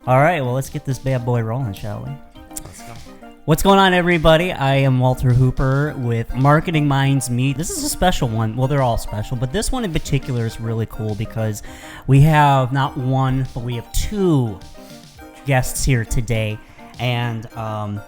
All right, well, let's get this bad boy rolling, shall we? Let's go. What's going on, everybody? I am Walter Hooper with Marketing Minds Meet. This is a special one. Well, they're all special, but this one in particular is really cool because we have not one, but we have two guests here today, and I'm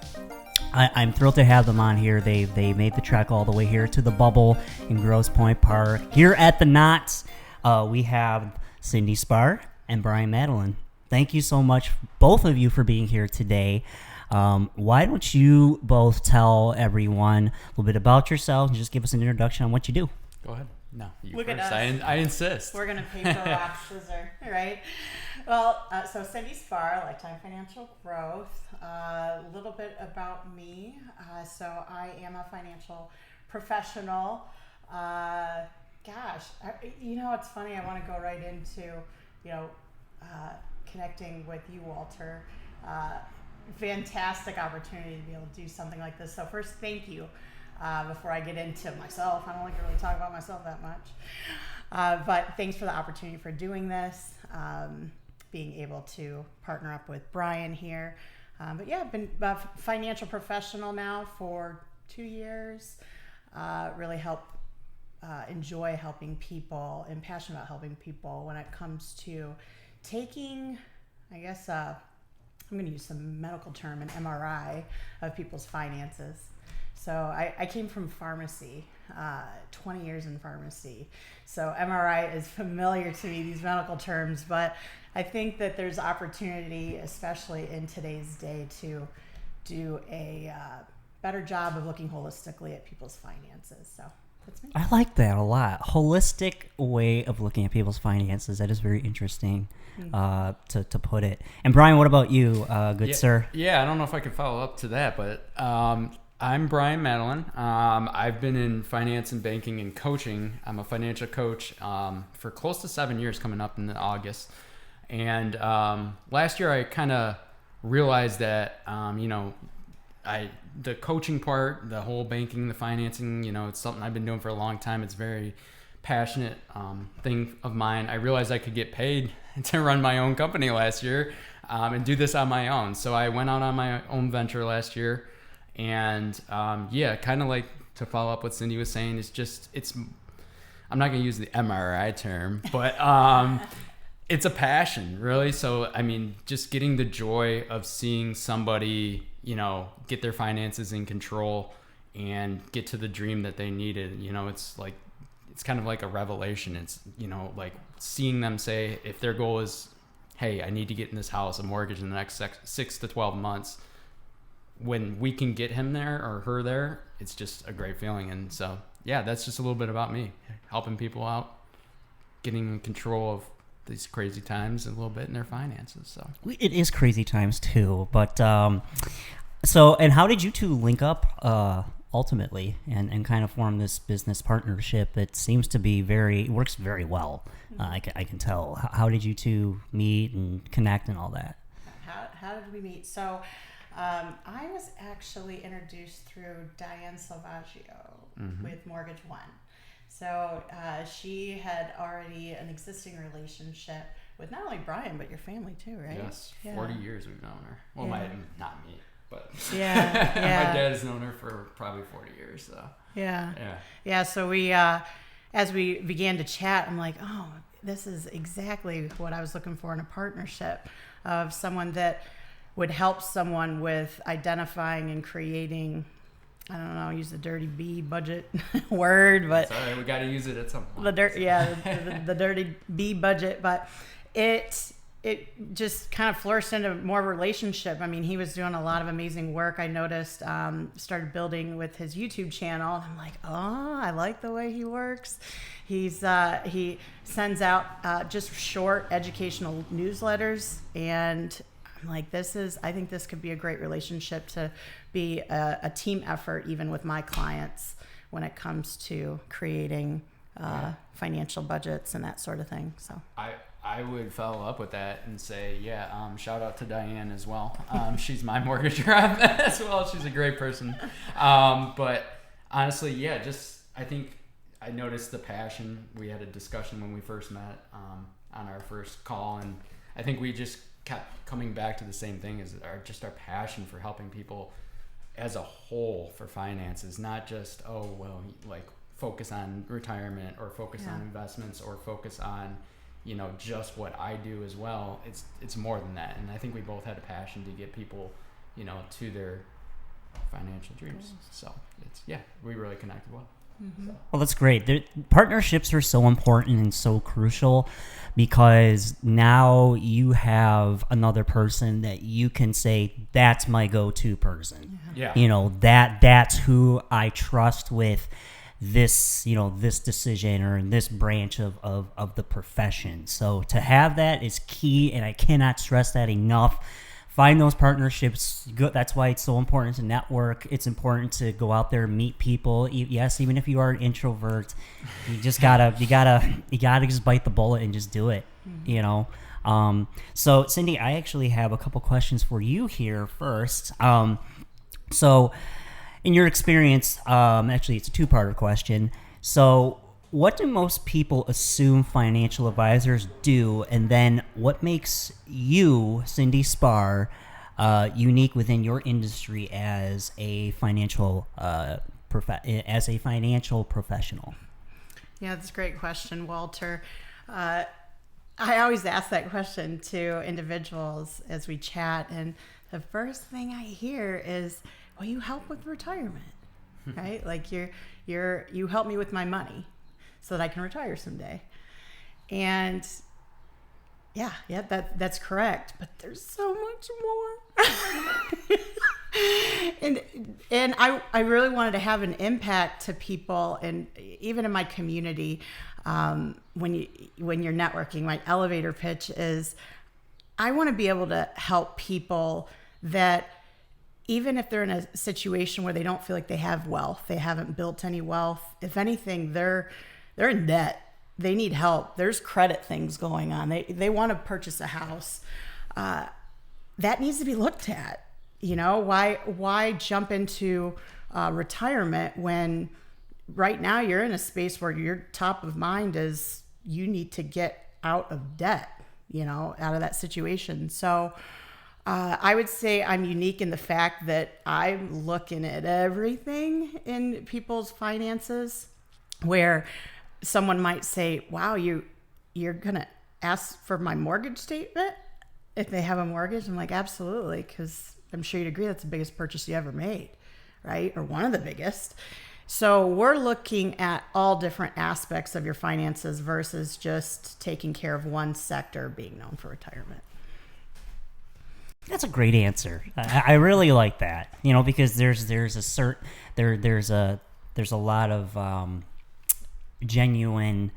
thrilled to have them on here. They made the trek all the way here to the Bubble in Grosse Pointe Park. Here at the Knots, we have Cyndee Sparre and Brian Madeleine. Thank you so much, both of you, for being here today. Why don't you both tell everyone a little bit about yourselves and just give us an introduction on what you do? Go ahead. No, you Look first. at us. I insist. We're going to paper, rock, scissors, right? Well, so Cyndee Sparre, Lifetime Financial Growth. A little bit about me. So I am a financial professional. It's funny. I want to go right into, connecting with you, Walter. Fantastic opportunity to be able to do something like this. So first, thank you. Before I get into myself, I don't like to really talk about myself that much. But thanks for the opportunity for doing this, being able to partner up with Brian here. I've been a financial professional now for 2 years. Really enjoy helping people and passionate about helping people when it comes to taking, I'm going to use some medical term, an MRI of people's finances. So I came from pharmacy, 20 years in pharmacy. So MRI is familiar to me, these medical terms, but I think that there's opportunity, especially in today's day, to do a better job of looking holistically at people's finances. So that's me. I like that a lot. Holistic way of looking at people's finances. That is very interesting to put it. And Brian, what about you, sir? Yeah, I don't know if I can follow up to that, but I'm Brian Madeleine. I've been in finance and banking and coaching. I'm a financial coach for close to 7 years, coming up in August. And last year I kind of realized that, the coaching part, the whole banking, the financing, it's something I've been doing for a long time. It's very passionate thing of mine. I realized I could get paid to run my own company last year and do this on my own. So I went out on my own venture last year. And kind of like to follow up what Cyndee was saying, I'm not going to use the MRI term, but it's a passion, really. So, just getting the joy of seeing somebody, get their finances in control and get to the dream that they needed. It's kind of like a revelation. It's, like seeing them say, if their goal is, hey, I need to get in this house, a mortgage in the next 6 to 12 months, when we can get him there or her there, it's just a great feeling. And so, that's just a little bit about me, helping people out, getting in control of these crazy times a little bit in their finances. So it is crazy times too, but and how did you two link up ultimately and kind of form this business partnership? It seems to be works very well. I can tell. How did you two meet and connect and all that? How did we meet? So I was actually introduced through Diane Salvaggio with Mortgage One. So she had already an existing relationship with not only Brian, but your family too, right? Yes, 40 years we've known her. Well, not me, but my dad has known her for probably 40 years. So yeah. So we, as we began to chat, I'm like, oh, this is exactly what I was looking for in a partnership of someone that would help someone with identifying and creating, I don't know, use the dirty B budget word, but it's all right, we got to use it at some point. The dirty B budget, but it just kind of flourished into more relationship. He was doing a lot of amazing work. I noticed, started building with his YouTube channel. And I'm like, oh, I like the way he works. He sends out just short educational newsletters, and I'm like, I think this could be a great relationship to be a team effort, even with my clients, when it comes to creating financial budgets and that sort of thing. So I would follow up with that and say, shout out to Diane as well. She's my mortgage rep as well. She's a great person. But honestly, I think I noticed the passion. We had a discussion when we first met on our first call, and I think we just kept coming back to the same thing, is our passion for helping people as a whole for finances, not just, like focus on retirement or focus on investments or focus on, just what I do as well. It's more than that. And I think we both had a passion to get people, to their financial dreams. So we really connected well. Mm-hmm. Well, that's great. Partnerships are so important and so crucial because now you have another person that you can say, that's my go-to person. Yeah. That's who I trust with this, this decision or this branch of the profession. So to have that is key, and I cannot stress that enough. Find those partnerships. That's why it's so important to network. It's important to go out there and meet people. Yes, even if you are an introvert, you just gotta just bite the bullet and just do it. Mm-hmm. So Cyndee, I actually have a couple questions for you here first. So in your experience, actually it's a two-parter question. So what do most people assume financial advisors do, and then what makes you, Cyndee Sparre, unique within your industry as a financial professional? Yeah, that's a great question, Walter. I always ask that question to individuals as we chat, and the first thing I hear is, "Well, you help with retirement, right? Like you help me with my money so that I can retire someday." And that's correct. But there's so much more. and I really wanted to have an impact to people, and even in my community, when you're networking, my elevator pitch is, I want to be able to help people that even if they're in a situation where they don't feel like they have wealth, they haven't built any wealth, if anything, they're in debt. They need help. There's credit things going on. They want to purchase a house. That needs to be looked at. Why jump into retirement when right now you're in a space where your top of mind is you need to get out of debt, out of that situation. So I would say I'm unique in the fact that I'm looking at everything in people's finances, where someone might say, "Wow, you're gonna ask for my mortgage statement if they have a mortgage?" I'm like, absolutely, because I'm sure you'd agree that's the biggest purchase you ever made, right? Or one of the biggest. So we're looking at all different aspects of your finances versus just taking care of one sector being known for retirement. That's a great answer. I really like that. Because there's a lot of genuine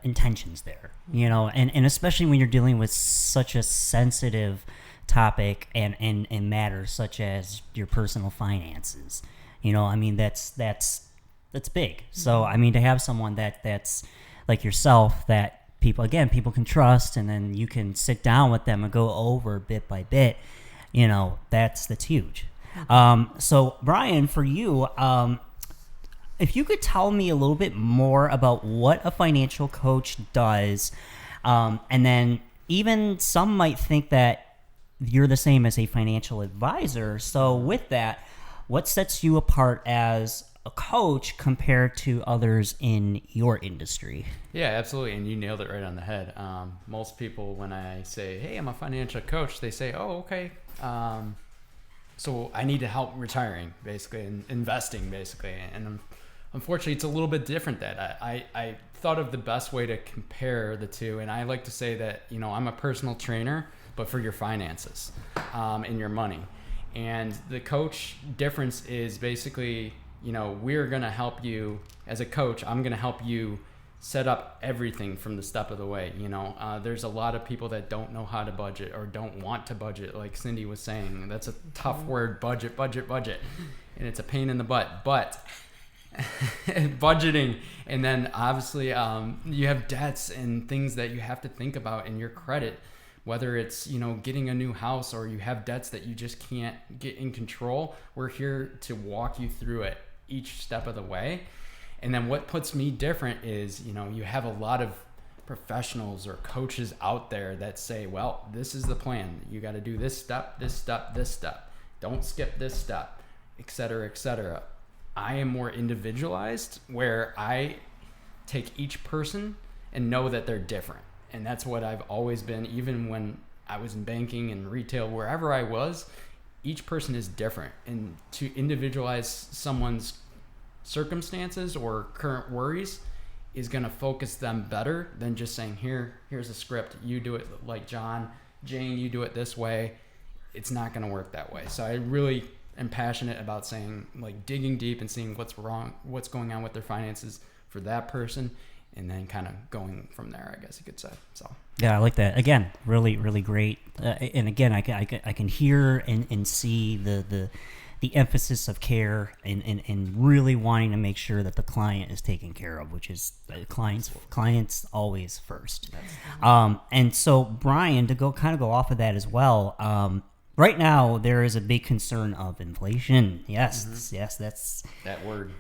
intentions there. And especially when you're dealing with such a sensitive topic and matters such as your personal finances. That's big. So to have someone that's like yourself, that people can trust, and then you can sit down with them and go over bit by bit, that's huge. So Brian, for you, if you could tell me a little bit more about what a financial coach does, and then even some might think that you're the same as a financial advisor. So with that, what sets you apart as a coach compared to others in your industry? Yeah, absolutely. And you nailed it right on the head. Most people, when I say, "Hey, I'm a financial coach," they say, "Oh, okay. So I need to help retiring, basically, and investing, basically." And unfortunately, it's a little bit different. That I thought of the best way to compare the two, and I like to say that I'm a personal trainer, but for your finances, and your money. And the coach difference is basically, we're going to help you as a coach. I'm going to help you set up everything from the step of the way. There's a lot of people that don't know how to budget or don't want to budget. Like Cyndee was saying, that's a tough word, budget. And it's a pain in the butt, but budgeting. And then obviously, you have debts and things that you have to think about in your credit, whether it's, getting a new house or you have debts that you just can't get in control. We're here to walk you through it each step of the way. And then what puts me different is, you have a lot of professionals or coaches out there that say, well, this is the plan. You got to do this step, this step, this step. Don't skip this step, et cetera, et cetera. I am more individualized, where I take each person and know that they're different. And that's what I've always been, even when I was in banking and retail, wherever I was, each person is different. And to individualize someone's circumstances or current worries is going to focus them better than just saying, here's a script, you do it like John, Jane, you do it this way. It's not going to work that way. So I really am passionate about saying, like, digging deep and seeing what's wrong, what's going on with their finances for that person, and then kind of going from there, I guess you could say. So yeah, I like that. Again, really, really great. And again, I can hear and see the emphasis of care and really wanting to make sure that the client is taken care of, which is clients always first. And so, Brian, to go off of that as well. Right now, there is a big concern of inflation. Yes, yes, that's that word.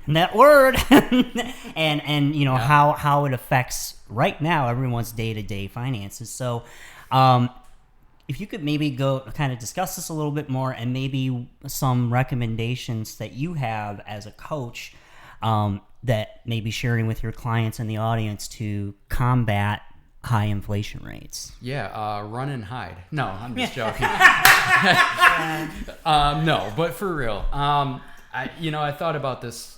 and you know how it affects right now everyone's day-to-day finances. So, if you could maybe go kind of discuss this a little bit more, and maybe some recommendations that you have as a coach that maybe sharing with your clients and the audience to combat high inflation rates. Yeah, run and hide. No, I'm just joking. No, but for real. I thought about this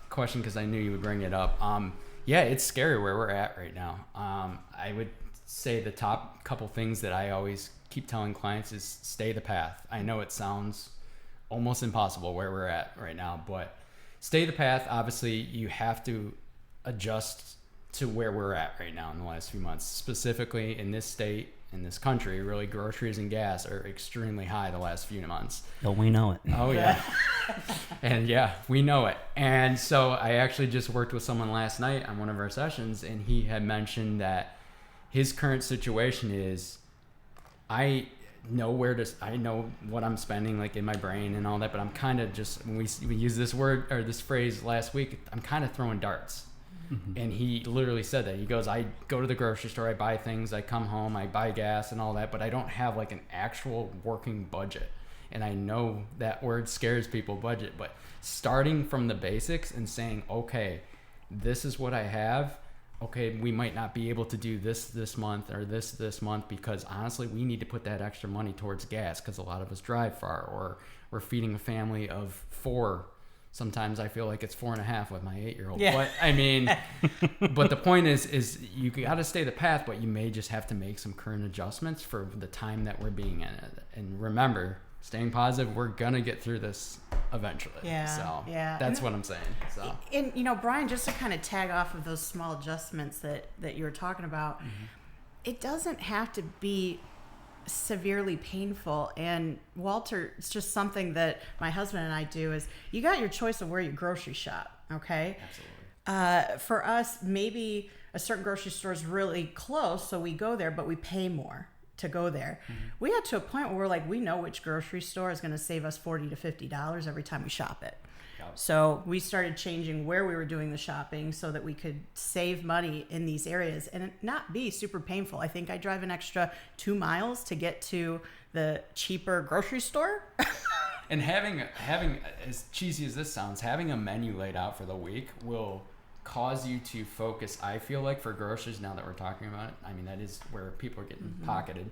question because I knew you would bring it up. Yeah, it's scary where we're at right now. I would say the top couple things that I always keep telling clients is stay the path. I know it sounds almost impossible where we're at right now, but stay the path. Obviously, you have to adjust to where we're at right now in the last few months. Specifically in this state, in this country, really groceries and gas are extremely high the last few months. Don't we know it? Oh, yeah. And yeah, we know it. And so I actually just worked with someone last night on one of our sessions, and he had mentioned that his current situation is, I know what I'm spending, like, in my brain and all that, but I'm kind of just, when we use this word or this phrase last week, I'm kind of throwing darts. Mm-hmm. And he literally said that. He goes, I go to the grocery store, I buy things, I come home, I buy gas and all that, but I don't have like an actual working budget. And I know that word scares people, budget, but starting from the basics and saying, okay, this is what I have. Okay, we might not be able to do this month or this month because honestly, we need to put that extra money towards gas because a lot of us drive far, or we're feeding a family of 4. Sometimes I feel like it's 4.5 with my 8-year-old. Yeah. But I mean, but the point is you got to stay the path, but you may just have to make some current adjustments for the time that we're being in it. And remember, staying positive, we're going to get through this eventually. Yeah. So that's what I'm saying. So. And, Brian, just to kind of tag off of those small adjustments that you were talking about, mm-hmm. It doesn't have to be severely painful. And Walter, it's just something that my husband and I do is you got your choice of where you grocery shop. Okay. Absolutely. For us, maybe a certain grocery store is really close, so we go there, but we pay more to go there. Mm-hmm. We got to a point where we're like, we know which grocery store is going to save us $40 to $50 every time we shop it. So we started changing where we were doing the shopping so that we could save money in these areas and it not be super painful. I think I drive an extra 2 miles to get to the cheaper grocery store. And having, as cheesy as this sounds, having a menu laid out for the week will cause you to focus, I feel like, for groceries, now that we're talking about it. I mean, that is where people are getting mm-hmm. pocketed.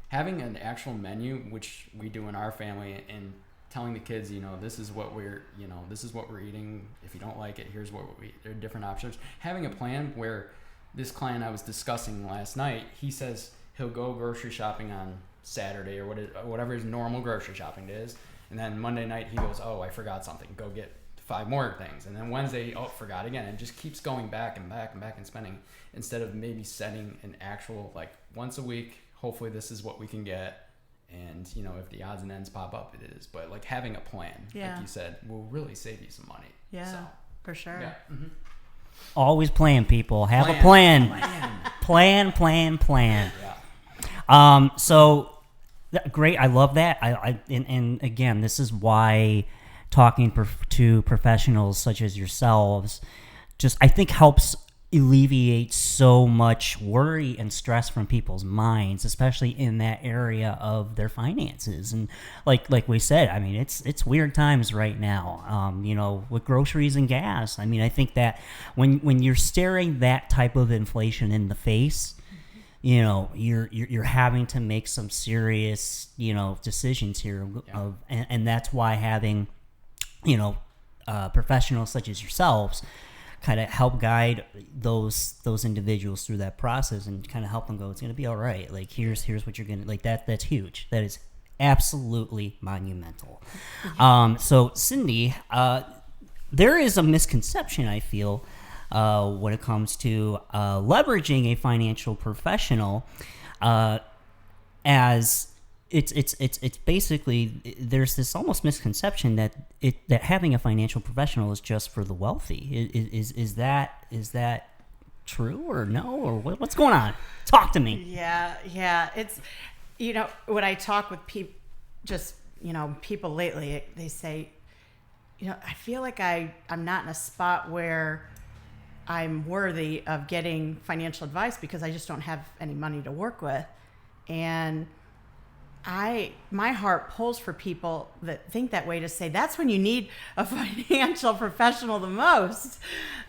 Having an actual menu, which we do in our family, and telling the kids, this is what we're eating. If you don't like it, here's what there are different options. Having a plan where this client I was discussing last night, he says he'll go grocery shopping on Saturday or whatever his normal grocery shopping day is. And then Monday night he goes, oh, I forgot something. Go get 5 more things. And then Wednesday, oh, forgot again. And just keeps going back and back and back and spending instead of maybe setting an actual, like, once a week, hopefully this is what we can get. And, if the odds and ends pop up, it is. But, like, having a plan, like you said, will really save you some money. Yeah, so, for sure. Yeah. Mm-hmm. Always plan, people. Have a plan. Plan. Yeah. So, great. I love that. And again, this is why talking to professionals such as yourselves just, I think, helps alleviates so much worry and stress from people's minds, especially in that area of their finances. And like we said, I mean, it's weird times right now, with groceries and gas. I mean, I think that when you're staring that type of inflation in the face, you're having to make some serious, decisions here. And that's why having, professionals such as yourselves kind of help guide those individuals through that process and kind of help them go, it's going to be all right. Like, here's what you're going to, like, that's huge. That is absolutely monumental. So Cyndee, there is a misconception, I feel, when it comes to leveraging a financial professional, as it's basically, there's this almost misconception that having a financial professional is just for the wealthy. Is that true or no, or what's going on? Talk to me. Yeah. It's, when I talk with people, people lately, they say, I feel like I'm not in a spot where I'm worthy of getting financial advice because I just don't have any money to work with. And my heart pulls for people that think that way, to say that's when you need a financial professional the most,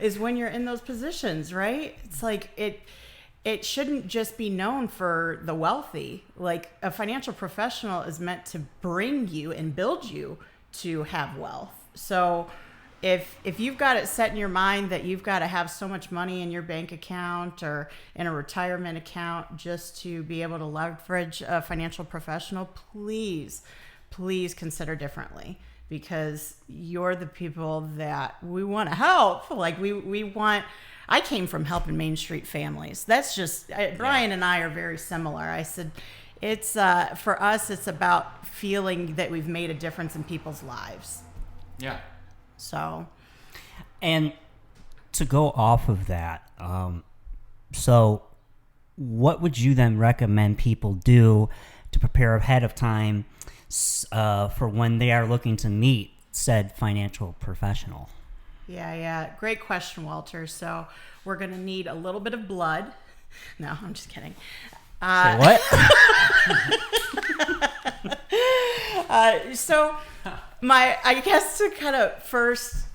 is when you're in those positions, right? It's like it shouldn't just be known for the wealthy. Like, a financial professional is meant to bring you and build you to have wealth. So if you've got it set in your mind that you've got to have so much money in your bank account or in a retirement account just to be able to leverage a financial professional, please consider differently, because you're the people that we want to help. Like, I came from helping Main Street families. That's just, Brian and I are very similar. I said, it's, for us, it's about feeling that we've made a difference in people's lives. Yeah. So, and to go off of that, so what would you then recommend people do to prepare ahead of time for when they are looking to meet said financial professional? Yeah. Great question, Walter. So we're going to need a little bit of blood. No, I'm just kidding. Say what? I guess to kind of first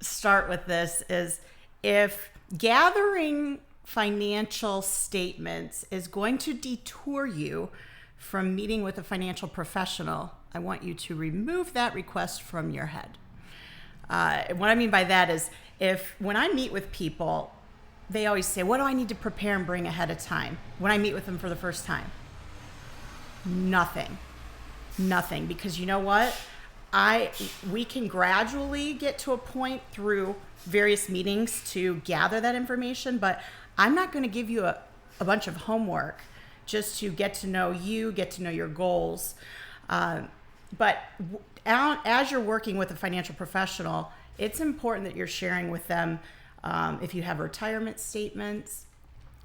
start with this is, if gathering financial statements is going to detour you from meeting with a financial professional, I want you to remove that request from your head. What I mean by that is, when I meet with people, they always say, what do I need to prepare and bring ahead of time when I meet with them for the first time? Nothing, because you know what? We can gradually get to a point through various meetings to gather that information, but I'm not going to give you a bunch of homework just to get to know you, get to know your goals. But as you're working with a financial professional, it's important that you're sharing with them, if you have retirement statements,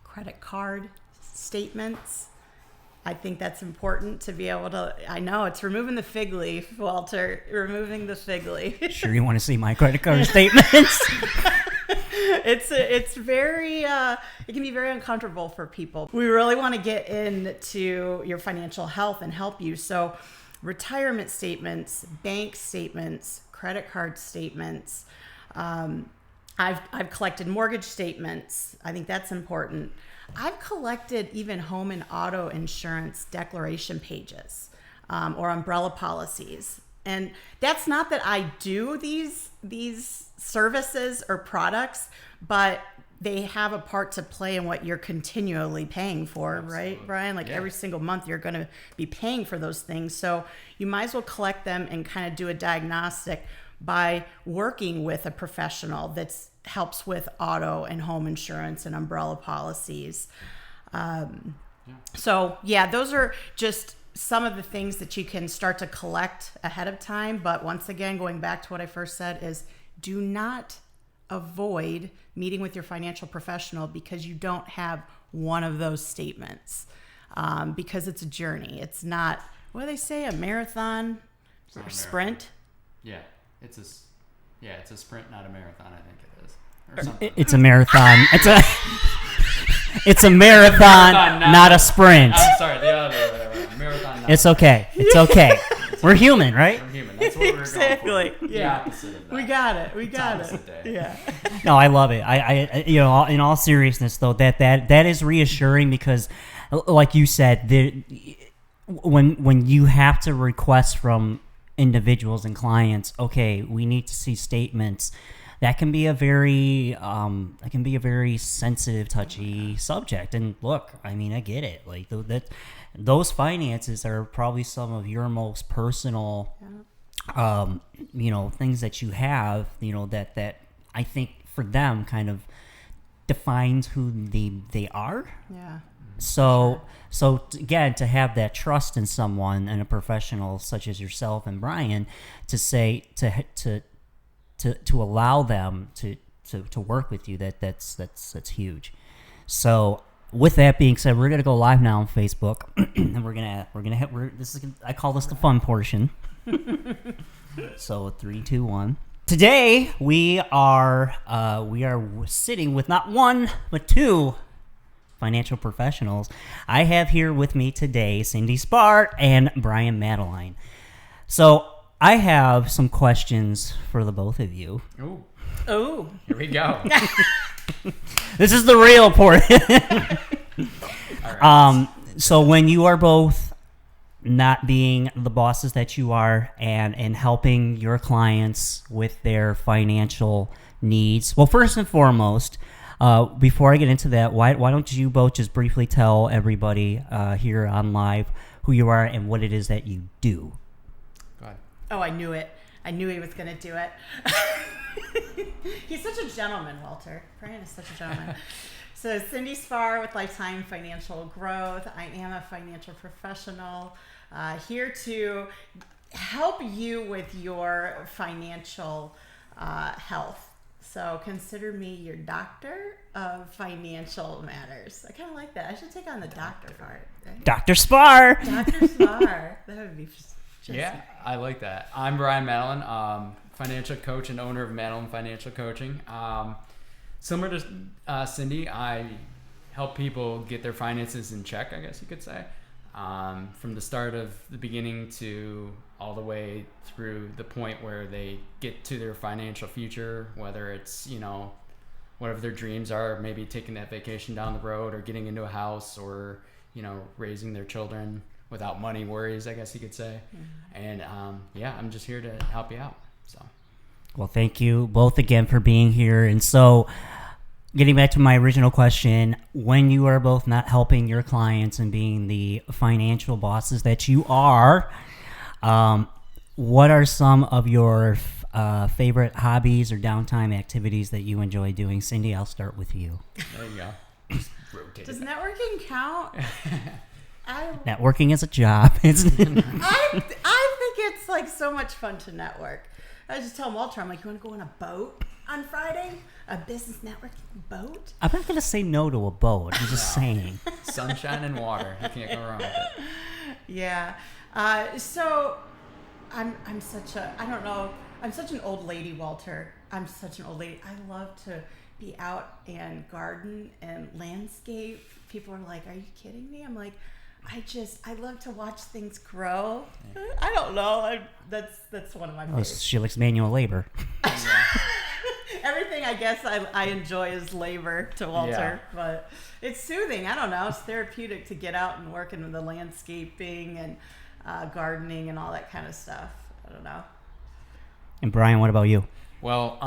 credit card statements. I think that's important to be able to, I know it's removing the fig leaf, Walter, removing the fig leaf. Sure you want to see my credit card statements? It's very, it can be very uncomfortable for people. We really want to get into your financial health and help you. So retirement statements, bank statements, credit card statements. I've collected mortgage statements. I think that's important. I've collected even home and auto insurance declaration pages, or umbrella policies. And that's not that I do these services or products, but they have a part to play in what you're continually paying for. Absolutely. Right, Brian? Like, every single month you're going to be paying for those things. So you might as well collect them and kind of do a diagnostic by working with a professional that helps with auto and home insurance and umbrella policies. So those are just some of the things that you can start to collect ahead of time. But once again, going back to what I first said, is do not avoid meeting with your financial professional because you don't have one of those statements, because it's a journey. It's not, what do they say, a marathon or a sprint? Yeah, it's a sprint, not a marathon, I think it is. or something. It's a marathon. It's a marathon, not a sprint. I'm sorry, the other way. Marathon. Not It's okay. It's okay. We're human, right? We're human. That's what we're going Exactly. for. Yeah. The opposite of that. We got it. We got opposite it. day. Yeah. No, I love it. I you know, in all seriousness though, that is reassuring because, like you said, when you have to request from individuals and clients, okay, we need to see statements. That can be a very sensitive, touchy subject. And look, I mean, I get it. Like those finances are probably some of your most personal, things that you have. That I think for them kind of defines who they are. Yeah. So again, to have that trust in someone and a professional such as yourself and Brian, to say to allow them to work with you, that's huge. So with that being said, we're gonna go live now on Facebook, and I call this the fun portion. So 3, 2, 1. Today we are sitting with not one but two financial professionals. I have here with me today Cyndee Sparre and Brian Madeleine. So I have some questions for the both of you. Ooh. Oh. Here we go. This is the real portion. All right. So when you are both not being the bosses that you are and helping your clients with their financial needs, well, first and foremost, before I get into that, why don't you both just briefly tell everybody here on live who you are and what it is that you do? Go ahead. Oh, I knew it. I knew he was going to do it. He's such a gentleman, Walter. Brian is such a gentleman. So Cyndee Sparre with Lifetime Financial Growth. I am a financial professional here to help you with your financial health. So consider me your doctor of financial matters. I kind of like that. I should take on the doctor part. Right? Dr. Sparre. Dr. Sparre. That would be just Yeah, I like that. I'm Brian Madeleine, financial coach and owner of Madeleine Financial Coaching. Similar to Cyndee, I help people get their finances in check, I guess you could say. From the start of the beginning to all the way through the point where they get to their financial future, whether it's, whatever their dreams are, maybe taking that vacation down the road or getting into a house or, raising their children without money worries, I guess you could say. Mm-hmm. And I'm just here to help you out. So, Well, thank you both again for being here. And so, getting back to my original question, when you are both not helping your clients and being the financial bosses that you are, what are some of your favorite hobbies or downtime activities that you enjoy doing? Cyndee, I'll start with you. there you go. Just rotate Does it. networking count? Networking is a job. I think it's like so much fun to network. I just tell Walter, I'm like, you want to go on a boat on Friday? A business networking boat? I'm not going to say no to a boat. I'm just saying. Sunshine and water. You can't go wrong with it. Yeah. So I'm such an old lady, Walter. I'm such an old lady. I love to be out and garden and landscape. People are like, are you kidding me? I'm like, I love to watch things grow. Yeah. I don't know. That's one of my favorites. She likes manual labor. Everything I guess I enjoy is labor to Walter, Yeah. but it's soothing. I don't know. It's therapeutic to get out and work in the landscaping and gardening and all that kind of stuff. I don't know. And Brian, what about you? Well,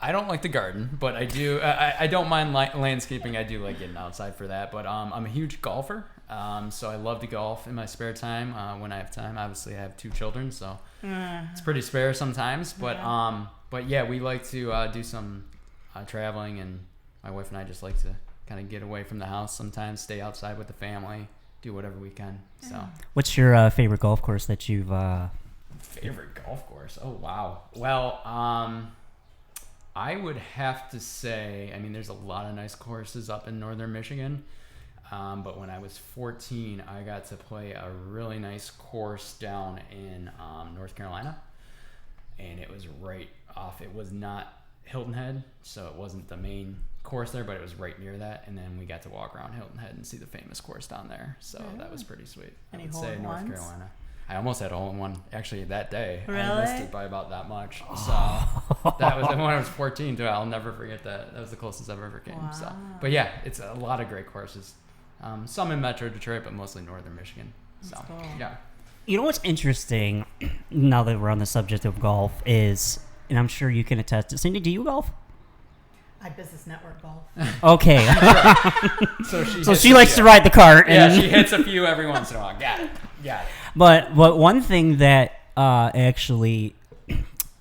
I don't like the garden, but I do. I don't mind landscaping. I do like getting outside for that. But I'm a huge golfer, so I love to golf in my spare time when I have time. Obviously, I have 2 children, so it's pretty spare sometimes. But yeah, we like to do some traveling, and my wife and I just like to kind of get away from the house sometimes, stay outside with the family, do whatever we can. So, what's your favorite golf course that you've? Favorite golf course? Oh, wow. Well, I would have to say, I mean, there's a lot of nice courses up in northern Michigan. But when I was 14, I got to play a really nice course down in North Carolina. And it was right off. It was not Hilton Head, so it wasn't the main course there, but it was right near that. And then we got to walk around Hilton Head and see the famous course down there. So that was pretty sweet. Any I would say North hole-in-ones? Carolina. I almost had a hole in one actually that day. Really? I missed it by about that much. So that was when I was 14 too. I'll never forget that. That was the closest I've ever came. Wow. So, but yeah, it's a lot of great courses. Some in Metro Detroit, but mostly Northern Michigan. So That's cool. yeah. You know what's interesting, now that we're on the subject of golf, is, and I'm sure you can attest to, Cyndee, do you golf? I business network golf. Okay. So she likes to ride the cart. Yeah, And she hits a few every once in a while. Got it. But one thing that actually,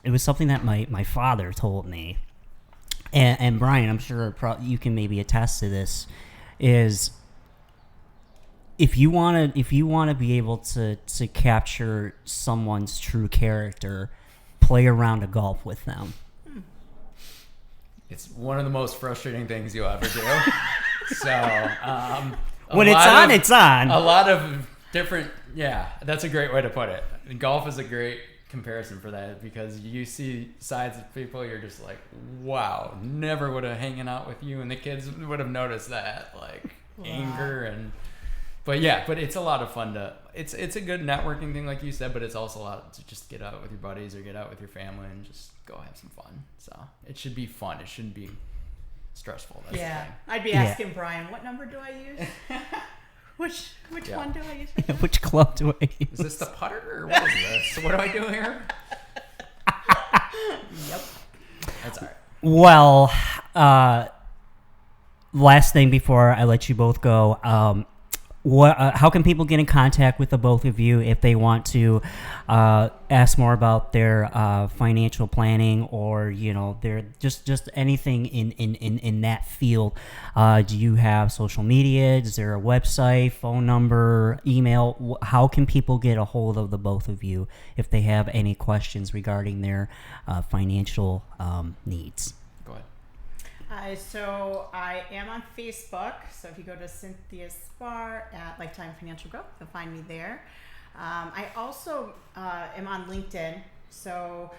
it was something that my father told me, and Brian, I'm sure you can maybe attest to this, is if you want to be able to capture someone's true character, play a round of golf with them. It's one of the most frustrating things you'll ever do. So When it's on. A lot of different. Yeah, that's a great way to put it. Golf is a great comparison for that because you see sides of people you're just like, wow, never would have hanging out with you, and the kids would have noticed that, like anger and. But it's a lot of fun to. It's a good networking thing, like you said, but it's also a lot to just get out with your buddies or get out with your family and just go have some fun. So it should be fun. It shouldn't be stressful. That's the thing. I'd be asking Brian, what number do I use? Which one do I use? Which club do I use? Is this the putter or what is this? What do I do here? Yep. That's all right. Well, last thing before I let you both go, how can people get in contact with the both of you if they want to ask more about their financial planning or their just anything in that field? Do you have social media? Is there a website, phone number, email? How can people get a hold of the both of you if they have any questions regarding their financial needs? Go ahead. So I am on Facebook. So if you go to Cyndee Sparre at Lifetime Financial Growth, you'll find me there. I also am on LinkedIn. So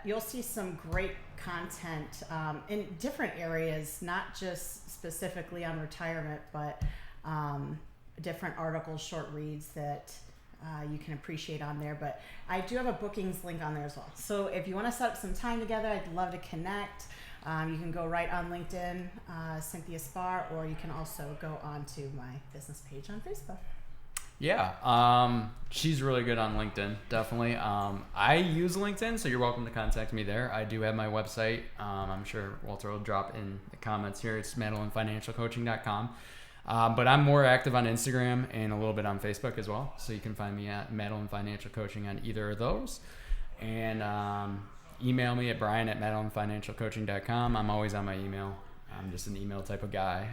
you'll see some great content in different areas, not just specifically on retirement, but different articles, short reads that you can appreciate on there. But I do have a bookings link on there as well. So if you want to set up some time together, I'd love to connect. You can go right on LinkedIn, Cyndee Sparre, or you can also go on to my business page on Facebook. Yeah, she's really good on LinkedIn, definitely. I use LinkedIn, so you're welcome to contact me there. I do have my website. I'm sure Walter will drop in the comments here. It's MadeleineFinancialCoaching.com. But I'm more active on Instagram and a little bit on Facebook as well. So you can find me at Madeleine Financial Coaching on either of those. And email me at brian@madelinefinancialcoaching.com. I'm always on my email. I'm just an email type of guy.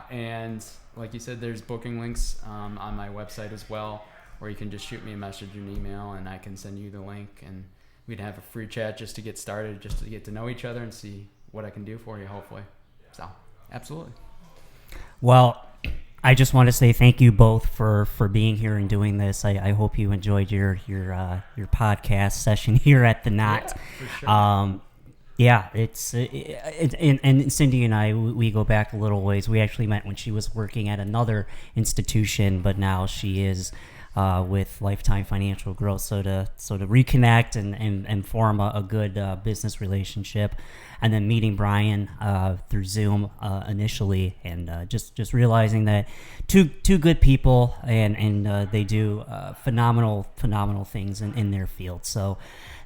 And like you said, there's booking links on my website as well, or you can just shoot me a message or an email and I can send you the link, and we'd have a free chat just to get started, just to get to know each other and see what I can do for you, hopefully. So, absolutely. Well, I just want to say thank you both for being here and doing this. I hope you enjoyed your podcast session here at the Knot. Yeah, for sure. It's and Cyndee and I, we go back a little ways. We actually met when she was working at another institution, but now she is with Lifetime Financial Growth. So to reconnect and form a good business relationship, and then meeting Brian through Zoom initially, and just realizing that two good people, and they do phenomenal things in their field. So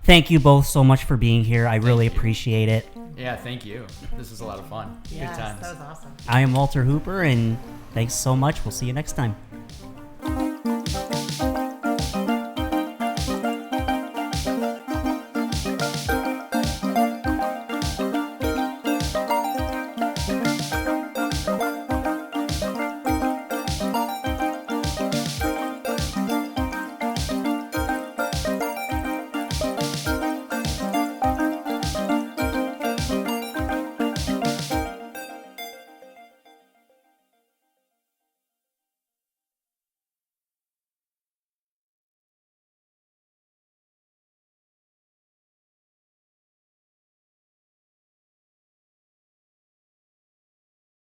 thank you both so much for being here. I really appreciate it. Yeah, thank you. This was a lot of fun. Yes, Good times. that was awesome. I am Walter Hooper, and thanks so much. We'll see you next time.